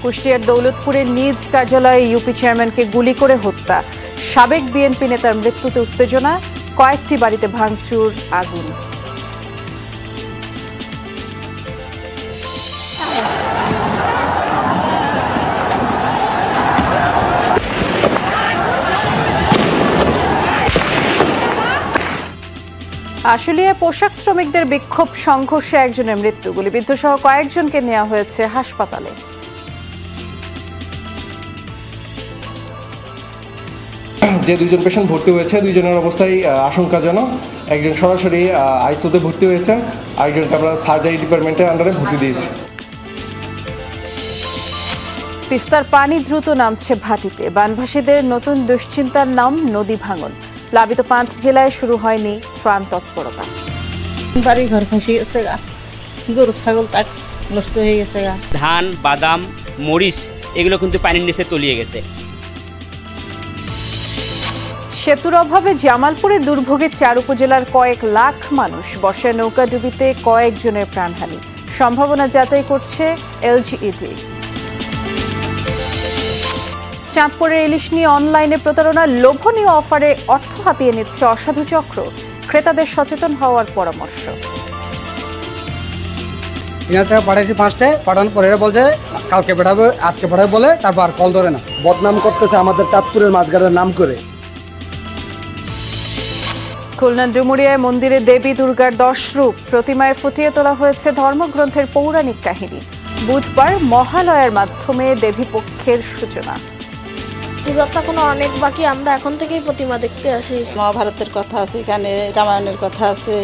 কুষ্টিয়ার দৌলতপুরের নিজ কার্যালয়ে ইউপি চেয়ারম্যানকে গুলি করে হত্যা, সাবেক বিএনপি নেতার মৃত্যুতে উত্তেজনা, কয়েকটি বাড়িতে ভাঙচুর, আগুন। আশুলিয়ায় পোশাক শ্রমিকদের বিক্ষোভ সংঘর্ষে একজনের মৃত্যু, গুলিবিদ্ধ সহ কয়েকজনকে নেওয়া হয়েছে হাসপাতালে। যে দুইজন পেশেন্ট ভর্তি হয়েছে, দুইজনের অবস্থায় আশঙ্কাজনক। একজন সরাসরি আইসিইউতে ভর্তি হয়েছেন, আরেকজনকে আমরা সার্জারি ডিপার্টমেন্টের আন্ডারে ভর্তি দিয়েছি। তিস্তার পানি দ্রুত নামছে ভাটিতে, বানভাসীদের নতুন দুশ্চিন্তার নাম নদী ভাঙন। প্লাবিত 5 জেলায় শুরু হয়নি ত্রাণ তৎপরতা। বাড়ি ঘর খসে গেছে, গরু ছাগল তাক নষ্ট হয়ে গেছে। ধান, বাদাম, মরিচ এগুলো কিন্তু পানির নিচে তলিয়ে গেছে। সেতুর অভাবে জামালপুরে দুর্ভোগে 4 উপজেলার কয়েক লাখ মানুষ, বর্ষায় নৌকাডুবিতে কয়েকজনের প্রাণহানি, সম্ভাবনা যাচাই করছে এলজিইডি। চাঁদপুরের ইলিশ নিয়ে অনলাইনে প্রতারণার লোভনীয় অফারে অর্থ হাতিয়ে নিচ্ছে অসাধু চক্র, ক্রেতাদের সচেতন হওয়ার পরামর্শ। পাঠাইছি 5টায়, পাঠানোর পরে বলছে কালকে পাঠাবে, আজকে পাঠাবে বলে, তারপর কল ধরে না। বদনাম করতেছে আমাদের চাঁদপুরের মাছগাড়ের নাম করে। খুলনা ডুমুরিয়ায় মন্দিরে দেবী দুর্গার 10 রূপ, প্রতিমায় ফুটিয়ে তোলা হয়েছে ধর্মগ্রন্থের পৌরাণিক কাহিনী। বুধবার মহালয়ার মাধ্যমে দেবীপক্ষের সূচনা। পূজার তখন অনেক বাকি, আমরা এখন থেকেই প্রতিমা দেখতে আসি। মহাভারতের কথা আছে, এখানে রামায়ণের কথা আছে।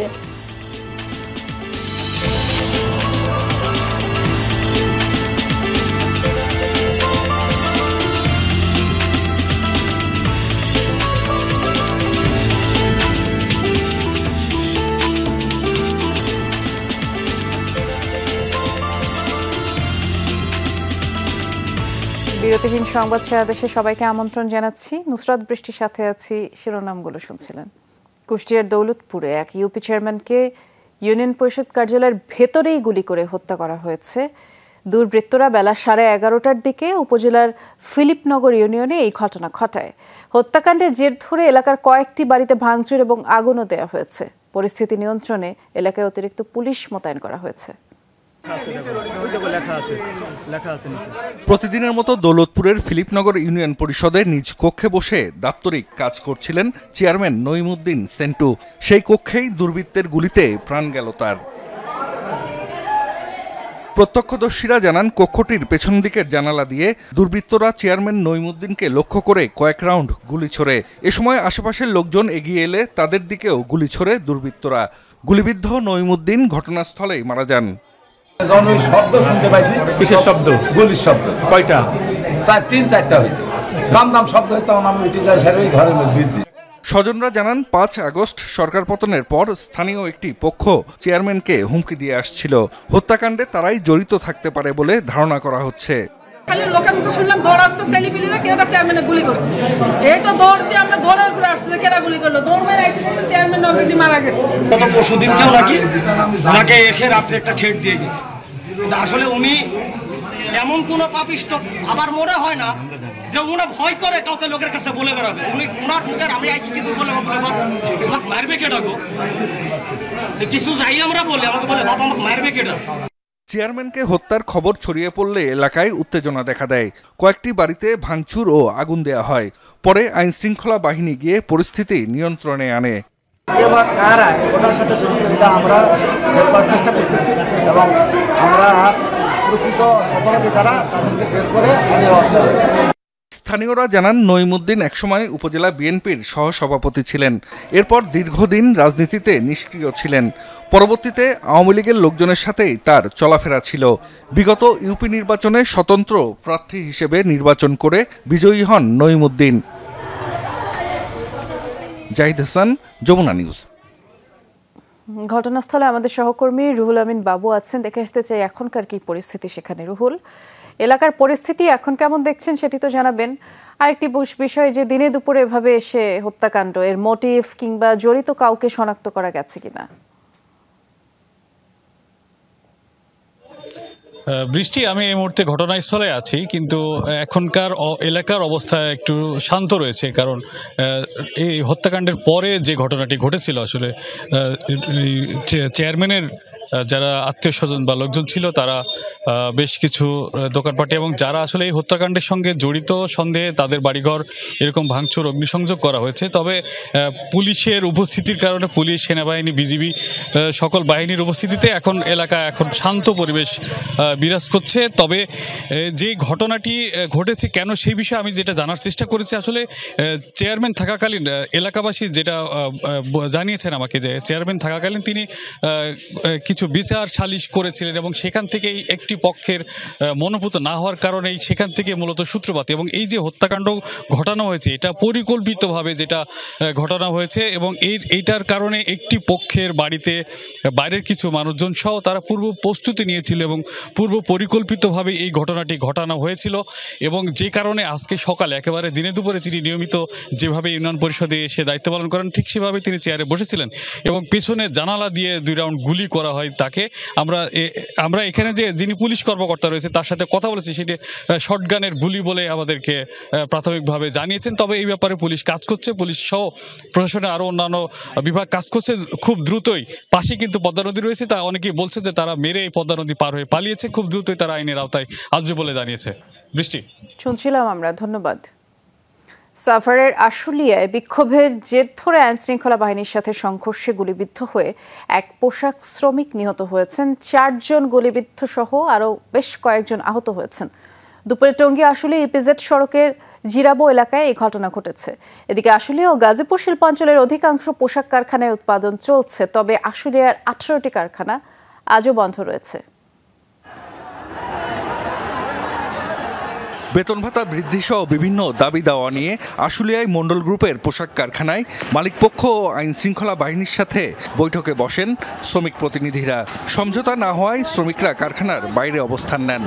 বিরতিহীন সংবাদ সারা দেশে সবাইকে আমন্ত্রণ জানাচ্ছি। নুসরাত বৃষ্টির সাথে আছি। শিরোনামগুলো শুনছিলেন। কুষ্টিয়ার দৌলতপুরে এক ইউপি চেয়ারম্যানকে ইউনিয়ন পরিষদ কার্যালয়ের ভেতরেই গুলি করে হত্যা করা হয়েছে। দুর্বৃত্তরা বেলা 11:30টার দিকে উপজেলার ফিলিপনগর ইউনিয়নে এই ঘটনা ঘটায়। হত্যাকাণ্ডের জের ধরে এলাকার কয়েকটি বাড়িতে ভাঙচুর এবং আগুনও দেওয়া হয়েছে। পরিস্থিতি নিয়ন্ত্রণে এলাকায় অতিরিক্ত পুলিশ মোতায়েন করা হয়েছে। প্রতিদিনের মতো দৌলতপুরের ফিলিপনগর ইউনিয়ন পরিষদের নিজ কক্ষে বসে দাপ্তরিক কাজ করছিলেন চেয়ারম্যান নইমুদ্দিন সেন্টু। সেই কক্ষেই দুর্বৃত্তের গুলিতে প্রাণ গেল তার। প্রত্যক্ষদর্শীরা জানান, কক্ষটির পেছন দিকের জানালা দিয়ে দুর্বৃত্তরা চেয়ারম্যান নইমুদ্দিনকে লক্ষ্য করে কয়েক রাউন্ড গুলি ছোড়ে। এ সময় আশেপাশের লোকজন এগিয়ে এলে তাদের দিকেও গুলি ছোড়ে দুর্বৃত্তরা। গুলিবিদ্ধ নইমুদ্দিন ঘটনাস্থলেই মারা যান। শব্দ শুনতে পাইছি। কিসের শব্দ? গুলির শব্দ। কয়টা? 3-4টা হয়েছে। দাম শব্দ হয়েছে, তখন আমি উঠে যাই সারে ওই ঘরের মধ্যে। স্বজনরা জানান, 5 আগস্ট সরকার পতনের পর স্থানীয় একটি পক্ষ চেয়ারম্যানকে হুমকি দিয়ে আসছিল। হত্যাকাণ্ডে তারাই জড়িত থাকতে পারে বলে ধারণা করা হচ্ছে। খালি লোকের মুখে শুনলাম দৌড়াচ্ছে ছেলেপিলেরা, কেউটা চেয়ারম্যানে গুলি করছে। এই তো দৌড় দিয়ে আমরা দৌড়ের উপরে আসছে, কেরা গুলি করলো, দৌড় মেরে এসে দেখছে চেয়ারম্যান অলরেডি মারা গেছে। গত পরশুদিনকেও নাকি এসে রাত্রে একটা ঠেট দিয়ে গেছে। আসলে উনি এমন কোন পাপিষ্ট আবার মনে হয় না যে উনি ভয় করে কাউকে লোকের কাছে বলে বেড়াবে। উনি উনার মুখের আমি আইছি কিছু বলে আমাকে মারবে কেটা গো, কিছু যাই আমরা বলে আমাকে বলে বাবা আমাকে মারবে কেটা। চেয়ারম্যানকে হত্যার খবর ছড়িয়ে পড়লে এলাকায় উত্তেজনা দেখা দেয়। কয়েকটি বাড়িতে ভাঙচুর ও আগুন দেওয়া হয়। পরে আইন শৃঙ্খলা বাহিনী গিয়ে পরিস্থিতি নিয়ন্ত্রণে আনে। ওটার সাথে আমরা চেষ্টা করতেছি এবং আমরা প্রকৃত অপরাধী যারা তাদেরকে বের করে। স্থানীয়রা জানান, নইমুদ্দিন একসময় উপজেলা বিএনপির সহসভাপতি ছিলেন। এরপর দীর্ঘদিন রাজনীতিতে নিষ্ক্রিয় ছিলেন। পরবর্তীতে আওয়ামী লীগের লোকজনের সাথেই তার চলাফেরা ছিল। বিগত ইউপি নির্বাচনে স্বতন্ত্র প্রার্থী হিসেবে নির্বাচন করে বিজয়ী হন নইমুদ্দিন। জাহিদ হাসান, যমুনা নিউজ। ঘটনাস্থলে আমাদের সহকর্মী রুহুল আমিন বাবু আছেন। দেখে আসতে চাই এখনকার কি পরিস্থিতি সেখানে। রুহুল, এলাকার পরিস্থিতি এখন কেমন দেখছেন সেটি তো জানাবেন। আরেকটি বিষয়, যে দিনে দুপুরে এভাবে এসে হত্যাকাণ্ড, এর মোটিভ কিংবা জড়িত কাউকে শনাক্ত করা গেছে কিনা? বৃষ্টি, আমি এই মুহূর্তে ঘটনাস্থলে আছি, কিন্তু এখনকার এলাকার অবস্থা একটু শান্ত রয়েছে, কারণ এই হত্যাকাণ্ডের পরে যে ঘটনাটি ঘটেছিল আসলে চেয়ারম্যানের যারা আত্মীয় স্বজন বা লোকজন ছিল তারা বেশ কিছু দোকানপাটে এবং যারা আসলে এই হত্যাকাণ্ডের সঙ্গে জড়িত সন্দেহে তাদের বাড়িঘর এরকম ভাঙচুর অগ্নিসংযোগ করা হয়েছে। তবে পুলিশের উপস্থিতির কারণে পুলিশ, সেনাবাহিনী, বিজিবি সকল বাহিনীর উপস্থিতিতে এখন শান্ত পরিবেশ বিরাজ করছে। তবে যে ঘটনাটি ঘটেছে কেন সেই বিষয়ে আমি যেটা জানার চেষ্টা করেছি, আসলে চেয়ারম্যান থাকাকালীন এলাকাবাসী যেটা জানিয়েছেন আমাকে, যে চেয়ারম্যান থাকাকালীন তিনি কিছু বিচার সালিশ করেছিলেন এবং সেখান থেকেই একটি পক্ষের মনোভূত না হওয়ার কারণেই সেখান থেকে মূলত সূত্রপাত, এবং এই যে হত্যাকাণ্ড ঘটানো হয়েছে এটা পরিকল্পিতভাবে যেটা ঘটানো হয়েছে এবং এইটার কারণে একটি পক্ষের বাড়িতে বাইরের কিছু মানুষজন সহ তারা পূর্ব প্রস্তুতি নিয়েছিল এবং পূর্ব পরিকল্পিতভাবে এই ঘটনাটি ঘটানো হয়েছিল, এবং যে কারণে আজকে সকালে একেবারে দিনে দুপুরে তিনি নিয়মিত যেভাবে ইউনিয়ন পরিষদে এসে দায়িত্ব পালন করেন ঠিক সেভাবে তিনি চেয়ারে বসেছিলেন এবং পেছনে জানালা দিয়ে 2 রাউন্ড গুলি করা হয় তাকে। আমরা এখানে যে যিনি পুলিশ কর্মকর্তা রয়েছে তার সাথে কথা বলেছি, সেটি শটগানের গুলি বলে আমাদেরকে প্রাথমিকভাবে জানিয়েছেন। তবে এই ব্যাপারে পুলিশ কাজ করছে, পুলিশ সহ প্রশাসনের আরও অন্যান্য বিভাগ কাজ করছে খুব দ্রুতই। পাশে কিন্তু পদ্মা নদী রয়েছে, তা অনেকেই বলছে যে তারা মেরে এই পদ্মা নদী পার হয়ে পালিয়েছে, খুব দ্রুতই তারা আইনের আওতায় আসবে বলে জানিয়েছে। বৃষ্টি, শুনছিলাম আমরা, ধন্যবাদ। সাভারের আশুলিয়ায় বিক্ষোভের জের ধরে আইনশৃঙ্খলা বাহিনীর সাথে সংঘর্ষে গুলিবিদ্ধ হয়ে এক পোশাক শ্রমিক নিহত হয়েছেন, 4 জন গুলিবিদ্ধ সহ আরও বেশ কয়েকজন আহত হয়েছেন। দুপুরে টঙ্গী আশুলিয়া ইপিজেড সড়কের জিরাবো এলাকায় এই ঘটনা ঘটেছে। এদিকে আশুলিয়া ও গাজীপুর শিল্পাঞ্চলের অধিকাংশ পোশাক কারখানায় উৎপাদন চলছে, তবে আশুলিয়ার 18টি কারখানা আজও বন্ধ রয়েছে। বেতন ভাতা বৃদ্ধি সহ বিভিন্ন দাবি দাওয়া নিয়ে আশুলিয়ায় মণ্ডল গ্রুপের পোশাক কারখানায় মালিকপক্ষ ও আইন শৃঙ্খলা বাহিনীর সাথে বৈঠকে বসেন শ্রমিক প্রতিনিধিরা। সমঝোতা না হওয়ায় শ্রমিকরা কারখানার বাইরে অবস্থান নেন।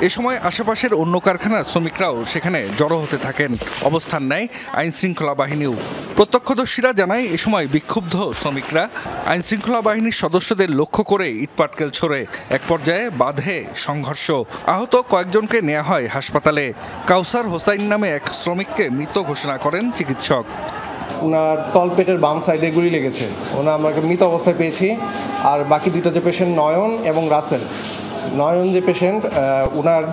এ সময় আশেপাশের অন্য কারখানার শ্রমিকরাও সেখানে জড়ো হতে থাকেন, অবস্থান নেয় আইন শৃঙ্খলা বাহিনীও। প্রত্যক্ষদর্শীরা জানায় এ সময় বিক্ষুব্ধ শ্রমিকরা আইন শৃঙ্খলা বাহিনীর সদস্যদের লক্ষ্য করে ইটপাটকেল ছোড়ে, এক পর্যায়ে বাধে সংঘর্ষ। আহত কয়েকজনকে নেওয়া হয় হাসপাতালে। কাউসার হোসাইন নামে এক শ্রমিককে মৃত ঘোষণা করেন চিকিৎসক। ওনার তলপেটের বাম সাইডে গুলি লেগেছে, আমরা মৃত অবস্থায় পেয়েছি। আর বাকি 2টা যে পেশেন্ট নয়ন এবং রাসেল, নয়ন যে পেশেন্ট ওনার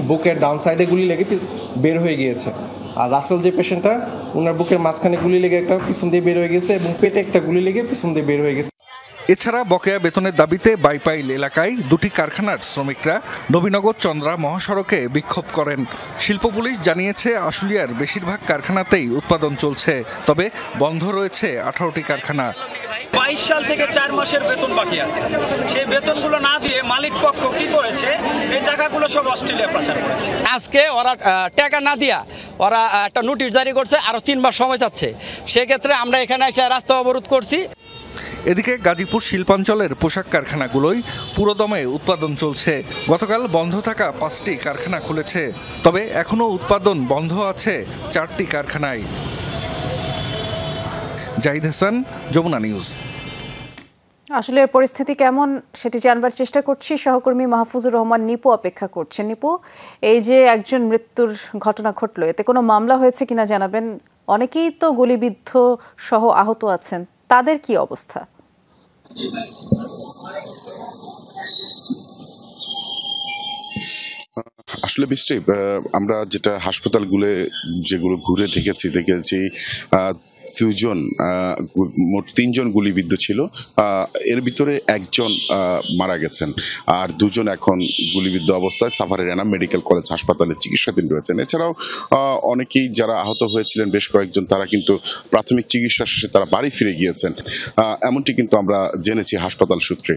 বুকের ডাউন সাইডে গুলি লেগে বের হয়ে গিয়েছে, আর রাসেল যে পেশেন্টটা ওনার বুকের মাঝখানে গুলি লেগে একটা পিছন দিয়ে বের হয়ে গেছে এবং পেটে একটা গুলি লেগে পিছন দিয়ে বের হয়ে গেছে। এছাড়া বকেয়া বেতনের দাবিতে বাইপাইল এলাকায় 2টি কারখানার শ্রমিকরা নবীনগর চন্দ্রা মহাসড়কে বিক্ষোভ করেন। শিল্প পুলিশ জানিয়েছে আশুলিয়ার বেশিরভাগ কারখানাতেই উৎপাদন চলছে, তবে বন্ধ রয়েছে 18টি কারখানা। 22 সাল থেকে 4 মাসের বেতন বাকি আছে, সেই বেতনগুলো না দিয়ে মালিক পক্ষ কি করেছে, এই টাকাগুলো সব অস্ট্রেলিয়া পাচার করেছে। আজকে ওরা টাকা না দিয়া ওরা একটা নোটিশ জারি করছে, আরো 3 মাস সময় যাচ্ছে। সেক্ষেত্রে আমরা এখানে এসে রাস্তা অবরোধ করছি। এদিকে গাজীপুর শিল্পাঞ্চলের পোশাক কারখানাগুলোই পুরোদমে উৎপাদন চলছে। গতকাল বন্ধ থাকা 5টি কারখানা খুলেছে, তবে এখনও উৎপাদন বন্ধ আছে 4টি কারখানায়। জাহিদ হাসান, যমুনা নিউজ। আসলে পরিস্থিতি কেমন সেটি জানবার চেষ্টা করছি, সহকর্মী মাহফুজুর রহমান নিপু অপেক্ষা করছেন। নিপু, এই যে একজন মৃত্যুর ঘটনা ঘটলো, এতে কোনো মামলা হয়েছে কিনা জানাবেন। অনেকেই তো গুলিবিদ্ধ সহ আহত আছেন, তাদের কি অবস্থা? আসলে বৃষ্টি, আমরা যেটা হাসপাতালগুলো যেগুলো ঘুরে দেখেছি মোট 3 জন গুলিবিদ্ধ ছিল। এর ভিতরে 1 জন মারা গেছেন, আর 2 জন এখন গুলিবিদ্ধ অবস্থায় সাভারের এনাম মেডিকেল কলেজ হাসপাতালে চিকিৎসাধীন রয়েছেন। এছাড়াও অনেকেই যারা আহত হয়েছিলেন, বেশ কয়েকজন, তারা কিন্তু প্রাথমিক চিকিৎসা শেষে তারা বাড়ি ফিরে গিয়েছেন, এমনটি কিন্তু আমরা জেনেছি হাসপাতাল সূত্রে।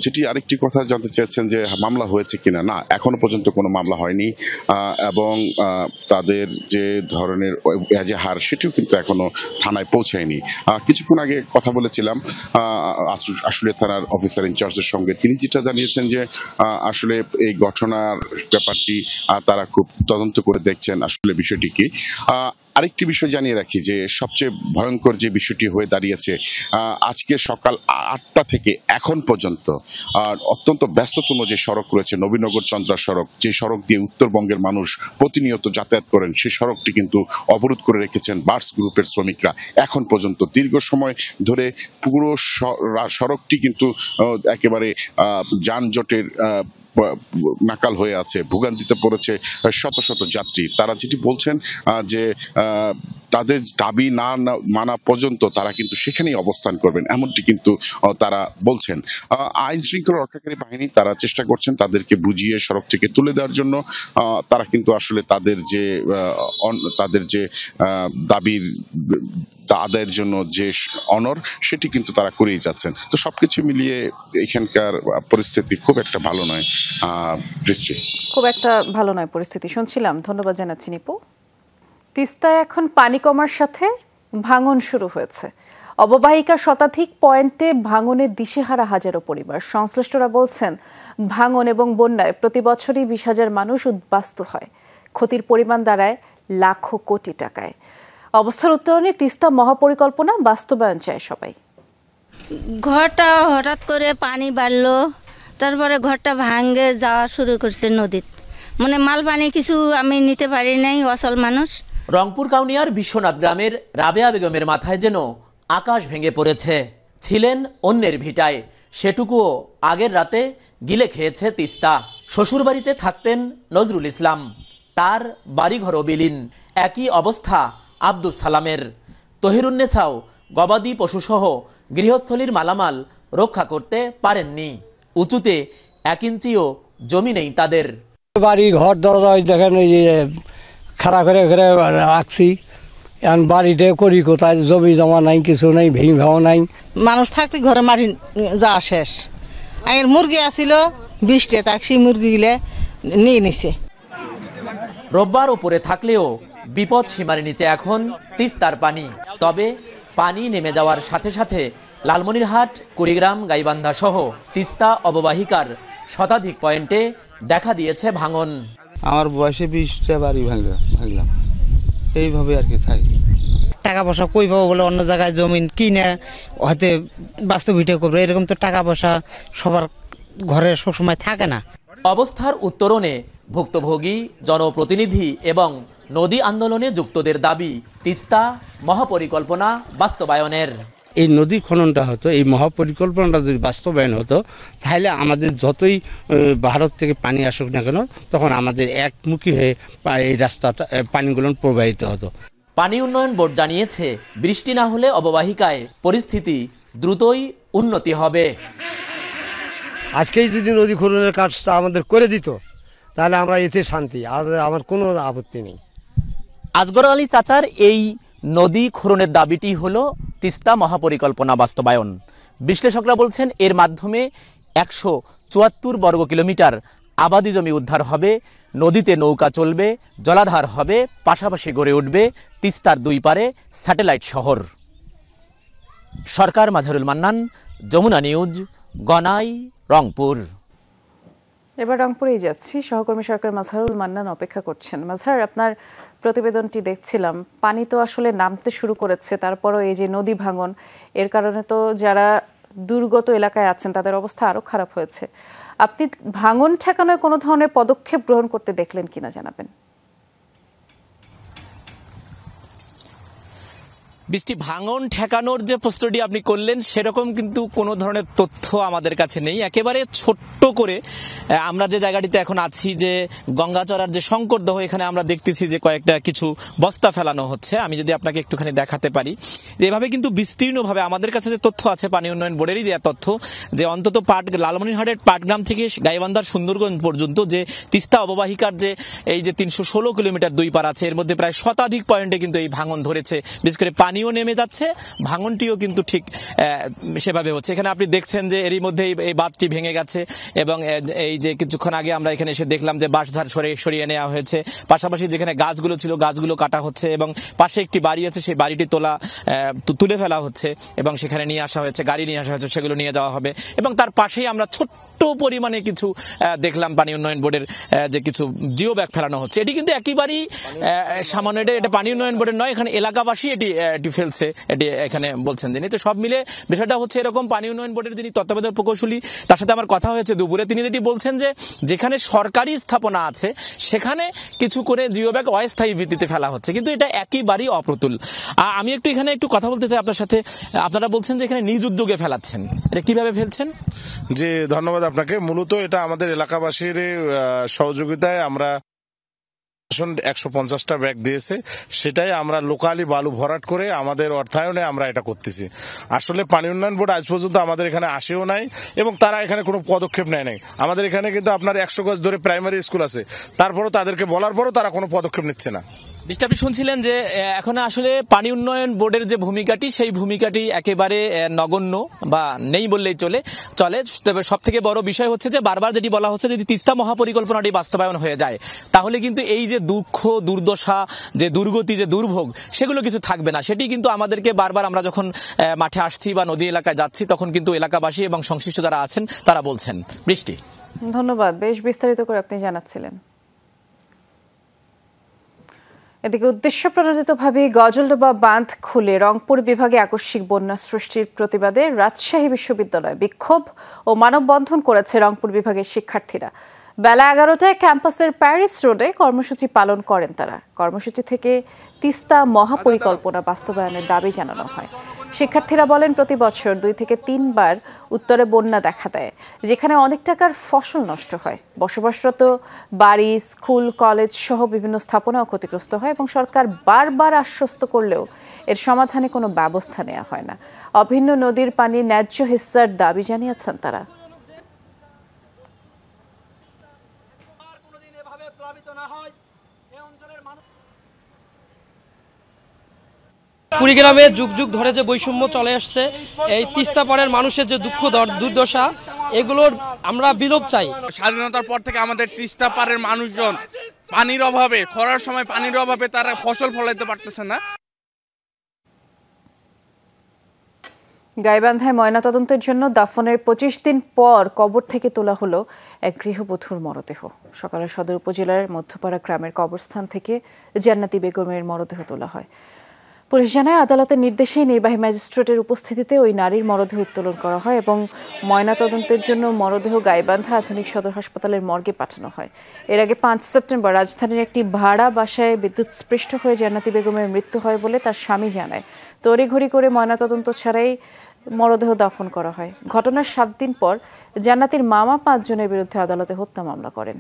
যেটি আরেকটি কথা জানতে চেয়েছেন যে মামলা হয়েছে কিনা, না, এখনো পর্যন্ত কোনো মামলা হয়নি, এবং তাদের যে ধরনের এজাহার সেটিও কিন্তু এখনো থানায় পৌঁছায়নি। কিছুক্ষণ আগে কথা বলেছিলাম আশুলিয়া থানার অফিসার ইনচার্জের সঙ্গে, তিনি যেটা জানিয়েছেন যে আসলে এই ঘটনার ব্যাপারটি তারা খুব তদন্ত করে দেখছেন আসলে বিষয়টি কি। আরেকটি বিষয় জানিয়ে রাখি যে সবচেয়ে ভয়ঙ্কর যে বিষয়টি হয়ে দাঁড়িয়েছে, আজকে সকাল 8টা থেকে এখন পর্যন্ত অত্যন্ত ব্যস্ততম যে সড়ক রয়েছে নবীনগর চন্দ্রা সড়ক, যে সড়ক দিয়ে উত্তরবঙ্গের মানুষ প্রতিনিয়ত যাতায়াত করেন, সেই সড়কটি কিন্তু অবরোধ করে রেখেছেন বার্স গ্রুপের শ্রমিকরা। এখন পর্যন্ত দীর্ঘ সময় ধরে পুরো সড়কটি কিন্তু একেবারে যানজটের নাকাল হয়ে আছে, ভোগান্তিতে পড়েছে শত শত যাত্রী। তারা যেটি বলছেন যে তাদের দাবি না মানা পর্যন্ত তারা কিন্তু সেখানেই অবস্থান করবেন, এমনটি কিন্তু তারা বলছেন। আইন শৃঙ্খলা রক্ষাকারী বাহিনী তারা চেষ্টা করছেন তাদেরকে বুঝিয়ে সড়ক থেকে তুলে দেওয়ার জন্য। তারা কিন্তু আসলে তাদের যে দাবির আদায়ের জন্য যে অনর, সেটি কিন্তু তারা করেই যাচ্ছেন। তো সবকিছু মিলিয়ে এখানকার পরিস্থিতি খুব একটা ভালো নয়। খুব একটা ভালো নয় পরিস্থিতি, শুনছিলাম। ধন্যবাদ জানাচ্ছি নিপু। তিস্তায় এখন পানি কমার সাথে ভাঙন শুরু হয়েছে। অববাহিকার শতাধিক পয়েন্টে ভাঙনে দিশেহারা হাজারো পরিবার। সংশ্লিষ্টরা বলছেন, ভাঙন এবং বন্যায় প্রতি বছরই 20,000 মানুষ উদ্বাস্তু হয়। ক্ষতির পরিমাণ দাঁড়ায় লাখো কোটি টাকায়। অবস্থার উত্তরণে তিস্তা মহাপরিকল্পনা বাস্তবায়ন চায় সবাই। ঘরটা হঠাৎ করে পানি বাড়লো, তারপরে ঘরটা ভাঙে যাওয়া শুরু করছে নদীর, মানে মাল পানি কিছু আমি নিতে পারি নাই, অচল মানুষ। রংপুর কাউনিয়ার বিশ্বনাথ গ্রামের রাবেয়া বেগমের মাথায় যেন আকাশ ভেঙে পড়েছে। ছিলেন অন্যের ভিটায়, সেটুকুও আগের রাতে গিলে খেয়েছে তিস্তা। শ্বশুরবাড়িতে থাকতেন নজরুল ইসলাম, তার বাড়িঘরও বিলীন। একই অবস্থা আব্দুস সালামের। তহিরুন্নেসাও গবাদি পশুসহ গৃহস্থলীর মালামাল রক্ষা করতে পারেননি। উঁচুতে 1 ইঞ্চিও জমি নেই তাদের। বাড়ি ঘর দরজা দেখেন এই যে খাড়া করে ঘরে রাখছি, এখন বাড়িতে করি কোথায়, জমি জমা নাই, কিছু নাই, ভেঙে ভাও নাই। মানুষ থাকতে ঘরে মারি যা শেষ। আগের মুরগি আসিল 20টা, তাক সেই মুরগিগুলো নিয়ে নিছে। রোববার ওপরে থাকলেও বিপদ সীমার নিচে এখন তিস্তার পানি। তবে পানি নেমে যাওয়ার সাথে সাথে লালমনিরহাট, কুড়িগ্রাম, গাইবান্ধা সহ তিস্তা অববাহিকার শতাধিক পয়েন্টে দেখা দিয়েছে ভাঙন। আমার বয়সে 20টা বাড়ি ভাঙলাম, এইভাবে আর কি থাকি। টাকা পয়সা কই পাবো বলে অন্য জায়গায় জমিন কিনে হয়তো বাস্তবিটা করবে, এরকম তো টাকা পয়সা সবার ঘরে সবসময় থাকে না। অবস্থার উত্তরণে ভুক্তভোগী, জনপ্রতিনিধি এবং নদী আন্দোলনে যুক্তদের দাবি তিস্তা মহাপরিকল্পনা বাস্তবায়নের। এই নদী খননটা হতো, এই মহাপরিকল্পনাটা যদি বাস্তবায়ন হতো, তাহলে আমাদের যতই ভারত থেকে পানি আসুক না কেন, তখন আমাদের একমুখী হয়ে এই রাস্তাটা পানিগুলো প্রবাহিত হতো। পানি উন্নয়ন বোর্ড জানিয়েছে, বৃষ্টি না হলে অববাহিকায় পরিস্থিতি দ্রুতই উন্নতি হবে। আজকেই যদি নদী খননের কাজটা আমাদের করে দিত, তাহলে আমরা এতে শান্তি, আমার কোনো আপত্তি নেই। আসগর আলী চাচার এই নদী খননের দাবিটি হলো তিস্তা মহাপরিকল্পনা বাস্তবায়ন। বিশ্লেষকরা বলছেন, এর মাধ্যমে 174 বর্গ কিলোমিটার আবাদি জমি উদ্ধার হবে, নদীতে নৌকা চলবে, জলাধার হবে, পাশাপাশি গড়ে উঠবে তিস্তার 2 পারে স্যাটেলাইট শহর। সরকার, মাঝারুল মান্নান, যমুনা নিউজ, গনাই, রংপুর। এবার রংপুরেই যাচ্ছি। সহকর্মী সরকার মাজহারুল মান্নান অপেক্ষা করছেন। মাজহার, আপনার প্রতিবেদনটি দেখছিলাম, পানি তো আসলে নামতে শুরু করেছে, তারপরও এই যে নদী ভাঙন, এর কারণে তো যারা দুর্গত এলাকায় আছেন তাদের অবস্থা আরও খারাপ হয়েছে। আপনি ভাঙন ঠেকানোর কোনো ধরনের পদক্ষেপ গ্রহণ করতে দেখলেন কিনা জানাবেন। বৃষ্টি, ভাঙন ঠেকানোর যে প্রশ্নটি আপনি করলেন, সেরকম কিন্তু কোনো ধরনের তথ্য আমাদের কাছে নেই। একেবারে ছোট্ট করে আমরা যে জায়গাটিতে এখন আছি, যে গঙ্গাচড়ার যে শঙ্করদহ, এখানে আমরা দেখতেছি যে কয়েকটা কিছু বস্তা ফেলানো হচ্ছে। আমি যদি আপনাকে একটুখানি দেখাতে পারি, যে এভাবে কিন্তু বিস্তীর্ণভাবে আমাদের কাছে যে তথ্য আছে, পানি উন্নয়ন বোর্ডেরই দেওয়া তথ্য, যে অন্তত লালমনিরহাটের পাটগ্রাম থেকে গাইবান্ধার সুন্দরগঞ্জ পর্যন্ত যে তিস্তা অববাহিকার যে এই যে 316 কিলোমিটার 2 পার আছে, এর মধ্যে প্রায় শতাধিক পয়েন্টে কিন্তু এই ভাঙন ধরেছে। বিশেষ করে পানিও নেমে যাচ্ছে, ভাঙনটিও কিন্তু ঠিক সেভাবে হচ্ছে। এখানে আপনি দেখছেন যে এরই মধ্যে এই বাঁধটি ভেঙে গেছে, এবং এই যে কিছুক্ষণ আগে আমরা এখানে এসে দেখলাম যে বাঁশঝাড় সরিয়ে নেওয়া হয়েছে। পাশাপাশি যেখানে গাছগুলো ছিল, গাছগুলো কাটা হচ্ছে, এবং পাশে একটি বাড়ি আছে, সেই বাড়িটি তুলে ফেলা হচ্ছে এবং সেখানে নিয়ে আসা হয়েছে, গাড়ি নিয়ে আসা হয়েছে, সেগুলো নিয়ে যাওয়া হবে। এবং তার পাশেই আমরা ছোট্ট পরিমাণে কিছু দেখলাম পানি উন্নয়ন বোর্ডের যে কিছু জিও ব্যাগ ফেলানো হচ্ছে। এটি কিন্তু একেবারেই সামান্য, এটা পানি উন্নয়ন বোর্ডের নয়, এখানে এলাকাবাসী এটি ফেলছে, এটি এখানে বলছেন তিনি। তো সব মিলে বিষয়টা হচ্ছে এরকম, পানি উন্নয়ন বোর্ডের যিনি তত্ত্বাবধায়ক প্রকৌশলী তার সাথে আমার কথা হয়েছে দুপুরে, তিনি যেটি বলছেন যে যেখানে সরকারি স্থাপনা আছে সেখানে কিছু করে জিও ব্যাগ অস্থায়ী ভিত্তিতে ফেলা হচ্ছে, কিন্তু এটা একেবারেই অপ্রতুল। আমি এখানে একটু কথা বলতে চাই আপনার সাথে। আপনারা বলছেন যে এখানে নিজ উদ্যোগে ফেলাচ্ছেন, এটা কিভাবে ফেলছেন? জি, ধন্যবাদ আপনাকে। মূলত এটা আমাদের এলাকাবাসীর সহযোগিতায় আমরা 150টা ব্যাগ দিয়েছে, সেটাই আমরা লোকালি বালু ভরাট করে আমাদের অর্থায়নে আমরা এটা করতেছি। আসলে পানি উন্নয়ন বোর্ড আজ পর্যন্ত আমাদের এখানে আসেও নাই এবং তারা এখানে কোনো পদক্ষেপ নেয় নাই। আমাদের এখানে কিন্তু আপনার 100 গজ ধরে প্রাইমারি স্কুল আছে, তারপরও তাদেরকে বলার পরও তারা কোনো পদক্ষেপ নিচ্ছে না। আপনি শুনছিলেন যে এখন আসলে পানি উন্নয়ন বোর্ডের যে ভূমিকাটি, সেই ভূমিকাটি একেবারে নগণ্য বা নেই বললেই চলে। তবে সব থেকে বড় বিষয় হচ্ছে যে বারবার যেটি বলা হচ্ছে, যদি তিস্তা মহাপরিকল্পনাটি বাস্তবায়ন হয়ে যায় তাহলে কিন্তু এই যে দুঃখ, দুর্দশা, যে দুর্গতি, যে দুর্ভোগ, সেগুলো কিছু থাকবে না। সেটি কিন্তু আমাদেরকে বারবার, আমরা যখন মাঠে আসছি বা নদী এলাকায় যাচ্ছি, তখন কিন্তু এলাকাবাসী এবং সংশ্লিষ্ট যারা আছেন তারা বলছেন। বৃষ্টি, ধন্যবাদ, বেশ বিস্তারিত করে আপনি জানাচ্ছিলেন। এদিকে উদ্দেশ্যপ্রণোদিতভাবে গজলডোবা বাঁধ খুলে রংপুর বিভাগে আকস্মিক বন্যা সৃষ্টির প্রতিবাদে রাজশাহী বিশ্ববিদ্যালয়ে বিক্ষোভ ও মানববন্ধন করেছে রংপুর বিভাগের শিক্ষার্থীরা। বেলা 11টায় ক্যাম্পাসের প্যারিস রোডে কর্মসূচি পালন করেন তারা। কর্মসূচি থেকে তিস্তা মহাপরিকল্পনা বাস্তবায়নের দাবি জানানো হয়। শিক্ষার্থীরা বলেন, প্রতি বছর 2 থেকে 3 বার উত্তরে বন্যা দেখা দেয়, যেখানে অনেক টাকার ফসল নষ্ট হয়। বসবাসরত বাড়ি, স্কুল, কলেজ সহ বিভিন্ন স্থাপনাও ক্ষতিগ্রস্ত হয় এবং সরকার বারবার আশ্বস্ত করলেও এর সমাধানে কোনো ব্যবস্থা নেওয়া হয় না। অভিন্ন নদীর পানির ন্যায্য হিস্সার দাবি জানিয়েছেন তারা। কুড়িগ্রামে যুগ যুগ ধরে যে বৈষম্য চলে আসছে, এই তিস্তা পাড়ের মানুষের যে দুঃখ দুর্দশা, এগুলোর আমরা বিলোপ চাই। স্বাধীনতার পর থেকে আমাদের তিস্তা পাড়ের মানুষজন পানির অভাবে, খরার সময় পানির অভাবে তারা ফসল ফলাইতে পারতেছে না। গাইবান্ধায় ময়নাতদন্তের জন্য দাফনের 25 দিন পর কবর থেকে তোলা হলো এক গৃহবধূর মরদেহ। সকালে সদর উপজেলার মধ্যপাড়া গ্রামের কবরস্থান থেকে জান্নাতি বেগমের মরদেহ তোলা হয়। পুলিশ জানায়, আদালতের নির্দেশে নির্বাহী ম্যাজিস্ট্রেটের উপস্থিতিতে ওই নারীর মরদেহ উত্তোলন করা হয় এবং ময়নাতদন্তের জন্য মরদেহ গাইবান্ধা আধুনিক সদর হাসপাতালের মর্গে পাঠানো হয়। এর আগে 5 সেপ্টেম্বর রাজধানীর একটি ভাড়া বাসায় বিদ্যুৎস্পৃষ্ট হয়ে জান্নাতি বেগমের মৃত্যু হয় বলে তার স্বামী জানায়। তড়িঘড়ি করে ময়নাতদন্ত ছাড়াই মরদেহ দাফন করা হয়। ঘটনার 7 দিন পর জান্নাতির মামা 5 জনের বিরুদ্ধে আদালতে হত্যা মামলা করেন।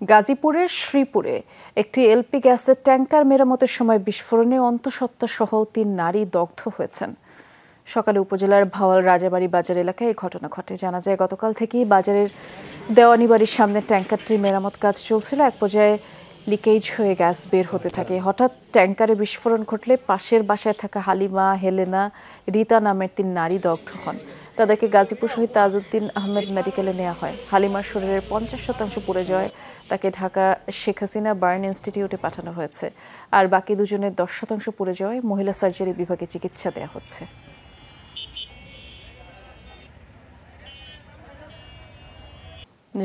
গাজীপুরের শ্রীপুরে একটি এলপি গ্যাসের ট্যাঙ্কার মেরামতের সময় বিস্ফোরণে অন্তঃসত্ত্বা সহ 3 নারী দগ্ধ হয়েছেন। সকালে উপজেলার ভাওয়াল রাজাবাড়ি বাজার এলাকায় এই ঘটনা ঘটে। জানা যায়, গতকাল থেকেই বাজারের দেওয়ানি বাড়ির সামনে ট্যাঙ্কারটির মেরামত কাজ চলছিল। এক পর্যায়ে লিকেজ হয়ে গ্যাস বের হতে থাকে। হঠাৎ ট্যাঙ্কারে বিস্ফোরণ ঘটলে পাশের বাসায় থাকা হালিমা, হেলেনা, রীতা নামের 3 নারী দগ্ধ হন। তাদেরকে গাজীপুর শহীদ তাজউদ্দিন আহমেদ মেডিকেলে নেওয়া হয়। হালিমার শরীরের 50% পুড়ে যায়, তাকে ঢাকা শেখ হাসিনা বার্ন ইনস্টিটিউটে পাঠানো হয়েছে। আর বাকি 2 জনের 10% পুড়ে যাওয়ায় মহিলা সার্জারি বিভাগে চিকিৎসা দেওয়া হচ্ছে।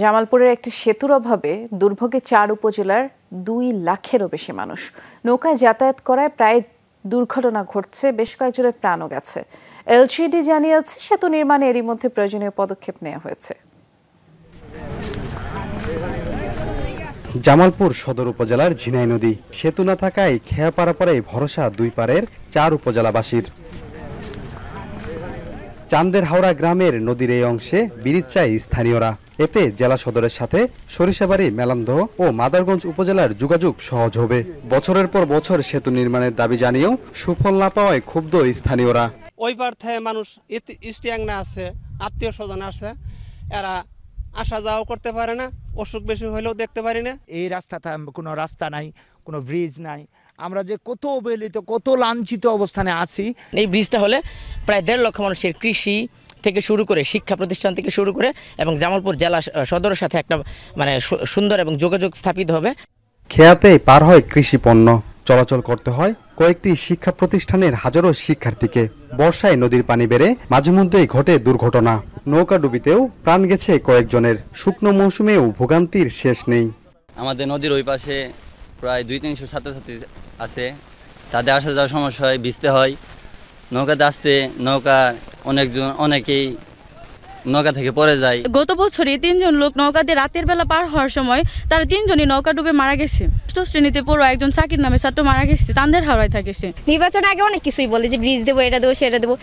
জামালপুরের একটি সেতুর অভাবে দুর্ভোগে 4 উপজেলার 2 লাখেরও বেশি মানুষ। নৌকায় যাতায়াত করায় প্রায় দুর্ঘটনা ঘটছে, বেশ কয়েকজনের প্রাণও গেছে। এলসিডি জানিয়েছে, সেতু নির্মাণে এরই মধ্যে প্রয়োজনীয় পদক্ষেপ নেওয়া হয়েছে। জামালপুর সদর উপজেলার ঝিনাই নদী সেতু না থাকায় খেয়া পারাপারে ভরসা 2 পারের 4 উপজেলাবাসীর। চান্দের হাওড়া গ্রামের নদীর এই অংশে ব্রিজ চায় স্থানীয়রা। এতে জেলা সদরের সাথে সরিষাবাড়ি, মেলান্দহ ও মাদারগঞ্জ উপজেলার যোগাযোগ সহজ হবে। বছরের পর বছর সেতু নির্মাণের দাবি জানিয়েও সুফল না পাওয়ায় ক্ষুব্ধ স্থানীয়রা। ওই পার থেকে মানুষ ইস্টিয়াংনা আছে, আত্মীয় স্বজন আছে, এরা আসা যাওয়া করতে পারে না, অসুখ বেশি হলেও দেখতে পারি না। এই রাস্তাটা কোনো রাস্তা নাই, কোনো ব্রিজ নাই। আমরা যে কত অবহেলিত, কত লাঞ্ছিত অবস্থানে আছি। এই ব্রিজটা হলে প্রায় 1.5 লক্ষ মানুষের কৃষি থেকে শুরু করে শিক্ষা প্রতিষ্ঠান থেকে শুরু করে এবং জামালপুর জেলা সদরের সাথে একটা সুন্দর এবং যোগাযোগ স্থাপিত হবে। খেয়াতে পার হয় কৃষি পণ্য, চলাচল করতে হয় কয়েকটি শিক্ষা প্রতিষ্ঠানের হাজারো শিক্ষার্থীকে। বর্ষায় নদীর পানি বেড়ে মাঝে মধ্যেই ঘটে দুর্ঘটনা। নৌকাডুবিতেও প্রাণ গেছে কয়েকজনের। শুকনো মৌসুমেও ভোগান্তির শেষ নেই। আমাদের নদীর ওই পাশে প্রায় 200-300 ছাত্রছাত্রী আছে, তাদের আসা যাওয়ার সমস্যা হয়, ভিজতে হয়। নৌকাতে আসতে নৌকা অনেকেই নৌকা থেকে পড়ে যায়। গত বছরই 3 জন লোক নৌকা দিয়ে রাতের বেলা পার হওয়ার সময় তারা 3 জনই নৌকা ডুবে মারা গেছে। 6ষ্ঠ শ্রেণীতে পড়ো একজন সাকির নামে ছাত্র মারা গেছে, চান্দের হাওড়ায় থাকেছে। নির্বাচন আগে অনেক কিছুই বলে যে ব্রিজ দেবো, এটা দেবো, সেটা দেবো।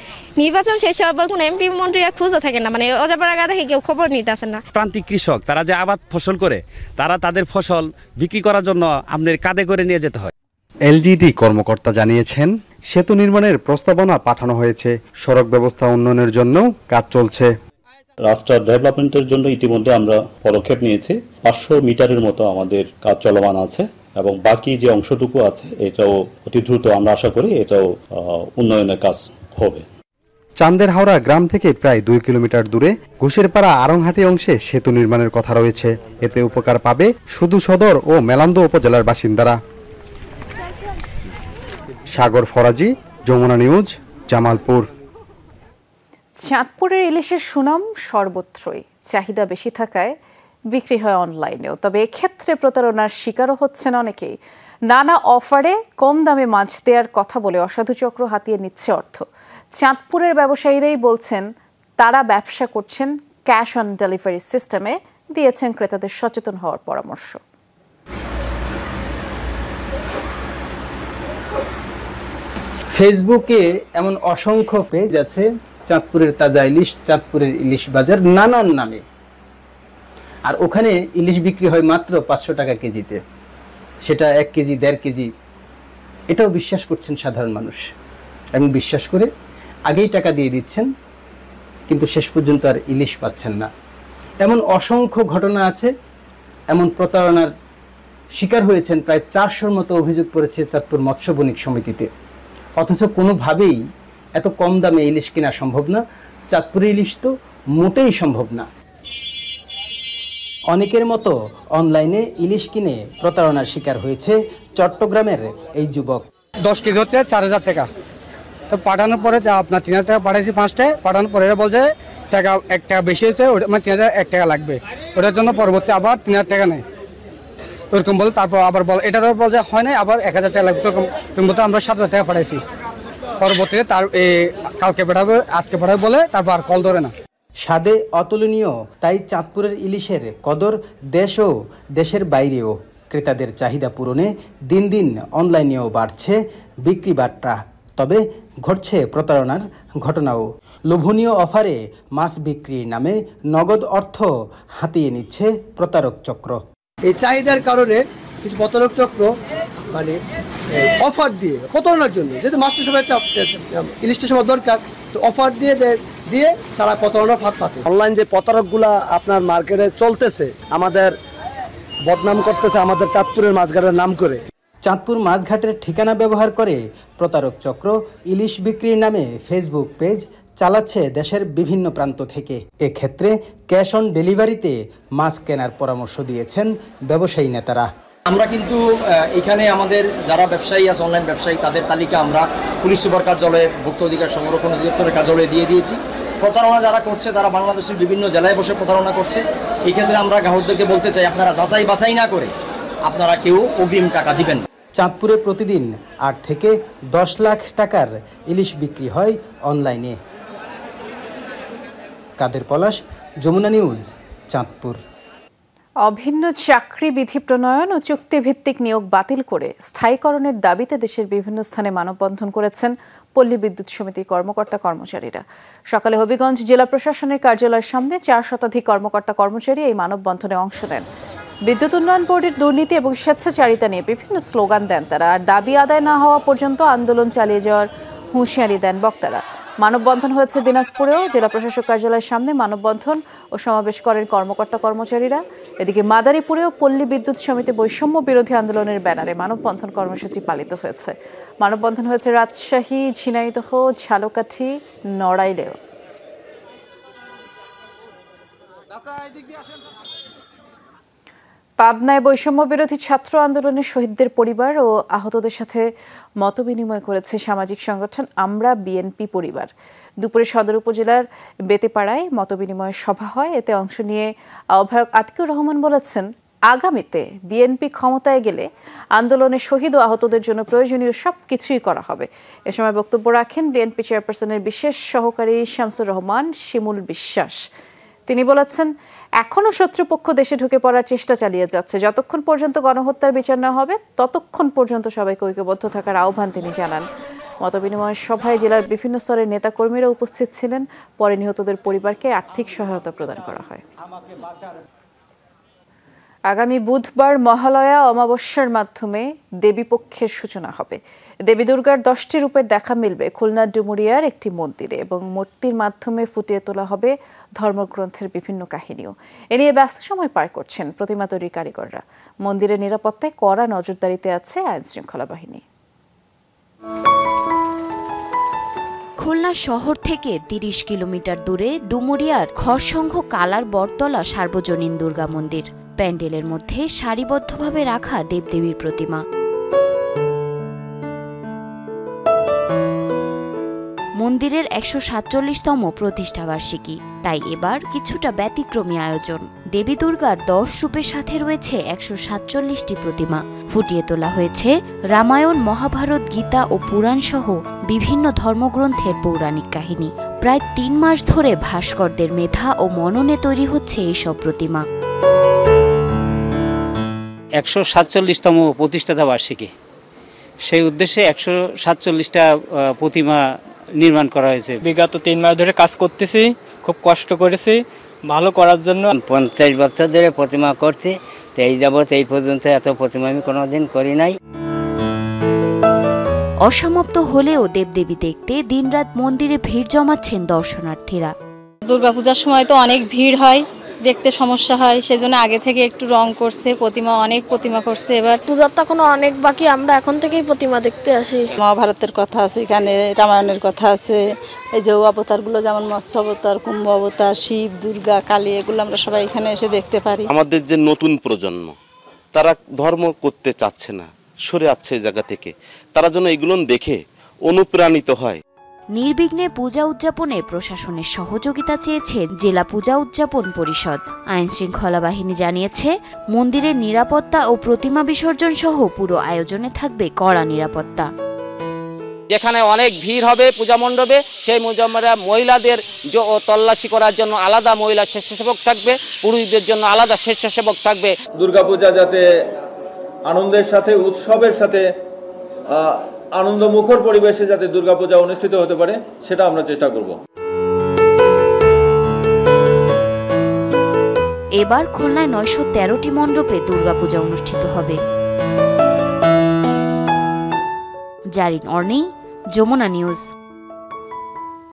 নির্বাচন শেষ হওয়ার পর কোনো এমপি মন্ত্রীরা খুঁজও থাকে না, মানে অজাপাড়া গা থেকে কেউ খবর নিতে আসেন না। প্রান্তিক কৃষক তারা যে আবাদ ফসল করে, তারা তাদের ফসল বিক্রি করার জন্য আপনার কাঁধে করে নিয়ে যেতে হয়। এলজিডি কর্মকর্তা জানিয়েছেন, সেতু নির্মাণের প্রস্তাবনা পাঠানো হয়েছে। সড়ক ব্যবস্থা উন্নয়নের জন্য কাজ চলছে। রাস্তা ডেভেলপমেন্টের জন্য ইতিমধ্যে আমরা পদক্ষেপ নিয়েছি। 500 মিটারের মতো আমাদের কাজ চলমান আছে এবং বাকি যে অংশটুকু আছে এটাও অতি দ্রুত আমরা আশা করি এটাও উন্নয়নের কাজ হবে। চান্দের হাওড়া গ্রাম থেকে প্রায় 2 কিলোমিটার দূরে ঘুষেরপাড়া আরংহাটি অংশে সেতু নির্মাণের কথা রয়েছে। এতে উপকার পাবে শুধু সদর ও মেলান্দহ উপজেলার বাসিন্দারা। সাগর ফরাজি, যমুনা নিউজ, জামালপুর। চাঁদপুরের ইলিশের সুনাম সর্বত্রই, চাহিদা বেশি থাকায় বিক্রি হয় অনলাইনেও। তবে এক্ষেত্রে প্রতারণার শিকারও হচ্ছেন অনেকেই। নানা অফারে কম দামে মাছ দেওয়ার কথা বলে অসাধু চক্র হাতিয়ে নিচ্ছে অর্থ। চাঁদপুরের ব্যবসায়ীরাই বলছেন তারা ব্যবসা করছেন ক্যাশ অন ডেলিভারি সিস্টেমে, দিয়েছেন ক্রেতাদের সচেতন হওয়ার পরামর্শ। ফেসবুকে এমন অসংখ্য পেজ আছে, চাঁদপুরের তাজা ইলিশ, চাঁদপুরের ইলিশ বাজার নানান নামে। আর ওখানে ইলিশ বিক্রি হয় মাত্র 500 টাকা কেজিতে, সেটা 1 কেজি 1.5 কেজি। এটাও বিশ্বাস করছেন সাধারণ মানুষ এবং বিশ্বাস করে আগেই টাকা দিয়ে দিচ্ছেন, কিন্তু শেষ পর্যন্ত আর ইলিশ পাচ্ছেন না। এমন অসংখ্য ঘটনা আছে। এমন প্রতারণার শিকার হয়েছেন প্রায় 400-র মতো অভিযোগ পড়েছে চাঁদপুর মৎস্য বণিক সমিতিতে। অথচ কোনোভাবেই এত কম দামে ইলিশ কেনা সম্ভব না। চাঁদপুরে ইলিশ তো মোটেই সম্ভব না। অনেকের মতো অনলাইনে ইলিশ কিনে প্রতারণার শিকার হয়েছে চট্টগ্রামের এই যুবক। 10 কেজি হচ্ছে 4000 টাকা। তো পাঠানোর পরে যা আপনার 3000 টাকা পাঠাইছি 5টে, পাঠানোর পরে বলছে টাকা 1 টাকা বেশি হয়েছে, ওটা মানে 3001 টাকা লাগবে। ওটার জন্য পরবর্তী আবার 3000 টাকা নেই, ওরকম বলে। তারপর আবার বল এটা তো বলছে হয় নাই, আবার 1000 টাকা লাগবে। তোরকম মতো আমরা 7000 টাকা পাঠাইছি। পরবর্তীতে তার কালকে পাঠাবে, আজকে পাঠাবে বলে, তারপর আর কল ধরে না। স্বাদে অতুলনীয়, তাই চাঁদপুরের ইলিশের কদর দেশ ও দেশের বাইরেও। ক্রেতাদের চাহিদা পূরণে দিন দিন অনলাইনেও বাড়ছে বিক্রি বাট্টা। তবে ঘটছে প্রতারণার ঘটনাও। লোভনীয় অফারে মাছ বিক্রির নামে নগদ অর্থ হাতিয়ে নিচ্ছে প্রতারক চক্র। এই চাহিদার কারণে কিছু প্রতারক চক্র মানে অফার দিয়ে প্রতারণার জন্য, যেহেতু মাছটা সবাই ইলিশটা সবার দরকার, তো অফার দিয়ে তারা প্রতারণার ফাঁদ পাতে। অনলাইন যে প্রতারকগুলা আপনার মার্কেটে চলতেছে, আমাদের বদনাম করতেছে আমাদের চাঁদপুরের মাছঘাটের নাম করে। চাঁদপুর মাছঘাটের ঠিকানা ব্যবহার করে প্রতারক চক্র ইলিশ বিক্রির নামে ফেসবুক পেজ চালাচ্ছে দেশের বিভিন্ন প্রান্ত থেকে। এক্ষেত্রে ক্যাশ অন ডেলিভারিতে মাছ কেনার পরামর্শ দিয়েছেন ব্যবসায়ী নেতারা। আমরা কিন্তু এখানে আমাদের যারা ব্যবসায়ী আছে, অনলাইন ব্যবসায়ী, তাদের তালিকা আমরা পুলিশ সুপার কার্যালয়ে, ভোক্তা অধিকার সংরক্ষণ অধিদপ্তরের কার্যালয়ে দিয়ে দিয়েছি। প্রতারণা যারা করছে তারা বাংলাদেশের বিভিন্ন জেলায় বসে প্রতারণা করছে। এই ক্ষেত্রে আমরা গ্রাহকদেরকে বলতে চাই, আপনারা যাচাই বাছাই না করে আপনারা কেউ অগ্রিম টাকা দিবেন। চাঁদপুরে প্রতিদিন 8 থেকে 10 লাখ টাকার ইলিশ বিক্রি হয় অনলাইনে। কাদের পলাশ, যমুনা নিউজ, চাঁদপুর। অভিন্ন চাকরি বিধি প্রণয়ন ও চুক্তিভিত্তিক নিয়োগ বাতিল করে স্থায়ীকরণের দাবিতে দেশের বিভিন্ন স্থানে মানববন্ধন করেছেন পল্লী বিদ্যুৎ সমিতির কর্মকর্তা কর্মচারীরা। সকালে হবিগঞ্জ জেলা প্রশাসনের কার্যালয়ের সামনে 4 শতাধিক কর্মকর্তা কর্মচারী এই মানববন্ধনে অংশ নেন। বিদ্যুৎ উন্নয়ন বোর্ডের দুর্নীতি এবং স্বেচ্ছাচারিতা নিয়ে বিভিন্ন স্লোগান দেন তারা। আর দাবি আদায় না হওয়া পর্যন্ত আন্দোলন চালিয়ে যাওয়ার হুঁশিয়ারি দেন বক্তারা। মানববন্ধন হয়েছে দিনাজপুরেও। জেলা প্রশাসক কার্যালয়ের সামনে মানববন্ধন ও সমাবেশ করেন কর্মকর্তা কর্মচারীরা। এদিকে মাদারীপুরেও পল্লী বিদ্যুৎ সমিতি বৈষম্য বিরোধী আন্দোলনের ব্যানারে মানববন্ধন কর্মসূচি পালিত হয়েছে। মানববন্ধন হয়েছে রাজশাহী, ঝিনাইদহ, ঝালকাঠি, নড়াইলেও। পাবনায় বৈষম্য বিরোধী ছাত্র আন্দোলনের শহীদদের পরিবার ও আহতদের সাথে মতবিনিময় করেছে সামাজিক সংগঠন আমরা বিএনপি পরিবার। দুপুরে সদর উপজেলার বেতেপাড়ায় মতবিনিময় সভা হয়। এতে অংশ নিয়ে আহ্বায়ক আতিকুর রহমান বলেছেন, আগামীতে বিএনপি ক্ষমতায় গেলে আন্দোলনে শহীদ ও আহতদের জন্য প্রয়োজনীয় সবকিছুই করা হবে। এ সময় বক্তব্য রাখেন বিএনপি চেয়ারপারসনের বিশেষ সহকারী শামসুর রহমান শিমুল বিশ্বাস। তিনি বলেছেন, এখনো শত্রুপক্ষ দেশে ঢুকে পড়ার চেষ্টা চালিয়ে যাচ্ছে। যতক্ষণ পর্যন্ত গণহত্যার বিচার না হবে ততক্ষণ পর্যন্ত সবাইকে ঐক্যবদ্ধ থাকার আহ্বান তিনি জানান। মতবিনিময় সভায় জেলার বিভিন্ন স্তরের নেতাকর্মীরা উপস্থিত ছিলেন। পরে নিহতদের পরিবারকে আর্থিক সহায়তা প্রদান করা হয়। আগামী বুধবার মহালয়া অমাবস্যার মাধ্যমে দেবীপক্ষের সূচনা হবে। দেবী দুর্গার 10টি রূপের দেখা মিলবে খুলনার ডুমুরিয়ার একটি মন্দিরে এবং মূর্তির মাধ্যমে ফুটিয়ে তোলা হবে ধর্মগ্রন্থের বিভিন্ন কাহিনীও। এ নিয়ে ব্যস্ত সময় পার করছেন প্রতিমা তৈরির কারিগররা। মন্দিরের নিরাপত্তায় কড়া নজরদারিতে আছে আইন শৃঙ্খলা বাহিনী। খুলনা শহর থেকে 30 কিলোমিটার দূরে ডুমুরিয়ার খরসংঘ কালার বটতলা সার্বজনীন দুর্গা মন্দির। প্যান্ডেলের মধ্যে সারিবদ্ধভাবে রাখা দেবদেবীর প্রতিমা। মন্দিরের 147তম প্রতিষ্ঠাবার্ষিকী, তাই এবার কিছুটা ব্যতিক্রমী আয়োজন। দেবী দুর্গার 10 রূপের সাথে রয়েছে 147টি প্রতিমা। ফুটিয়ে তোলা হয়েছে রামায়ণ, মহাভারত, গীতা ও পুরাণ সহ বিভিন্ন ধর্মগ্রন্থের পৌরাণিক কাহিনী। প্রায় 3 মাস ধরে ভাস্করদের মেধা ও মননে তৈরি হচ্ছে এইসব প্রতিমা। 147তম প্রতিষ্ঠাতা বার্ষিকী, সেই উদ্দেশ্যে 147টা প্রতিমা নির্মাণ করা হয়েছে। বিগত 3 মাস ধরে কাজ করতেছি, খুব কষ্ট করেছি ভালো করার জন্য। 50 বছর ধরে প্রতিমা করছি, তো এই যাবৎ এই পর্যন্ত এত প্রতিমা আমি কোনোদিন করি নাই। অসমাপ্ত হলেও দেবদেবী দেখতে দিনরাত মন্দিরে ভিড় জমাচ্ছেন দর্শনার্থীরা। দুর্গাপূজার সময় তো অনেক ভিড় হয়, দেখতে সমস্যা হয়, সেজন্য আগে থেকে একটু রং করছে, অনেক প্রতিমা করছে। এবার পূজার তো এখনো অনেক বাকি, আমরা এখন থেকেই প্রতিমা দেখতে আসি। মহাভারতের কথা আছে এখানে, রামায়ণের কথা আছে, এই যে অবতারগুলো যেমন মৎস্য অবতার, কুম্ভ অবতার, শিব, দুর্গা, কালী, এগুলো আমরা সবাই এখানে এসে দেখতে পারি। আমাদের যে নতুন প্রজন্ম, তারা ধর্ম করতে চাচ্ছে না, সরে যাচ্ছে এই জায়গা থেকে, তারা যেন এগুলো দেখে অনুপ্রাণিত হয়। নির্বিঘ্নে পূজা উদযাপনে প্রশাসনের সহযোগিতা চেয়েছে জেলা পূজা উদযাপন পরিষদ। আইন শৃঙ্খলা বাহিনী জানিয়েছে, মন্দিরের নিরাপত্তা ও প্রতিমা বিসর্জন সহ পুরো আয়োজনে থাকবে কড়া নিরাপত্তা। যেখানে অনেক ভিড় হবে পূজা মণ্ডপে, সেই মহিলাদের তল্লাশি করার জন্য আলাদা মহিলা স্বেচ্ছাসেবক থাকবে, পুরুষদের জন্য আলাদা স্বেচ্ছাসেবক থাকবে। দুর্গাপূজা যাতে আনন্দের সাথে, উৎসবের সাথে, আনন্দমুখর পরিবেশে যাতে দুর্গাপূজা অনুষ্ঠিত হতে পারে, সেটা আমরা চেষ্টা করব। এবার খুলনায় 913টি মণ্ডপে দুর্গাপূজা অনুষ্ঠিত হবে। জারিন অর্নি, যমুনা নিউজ।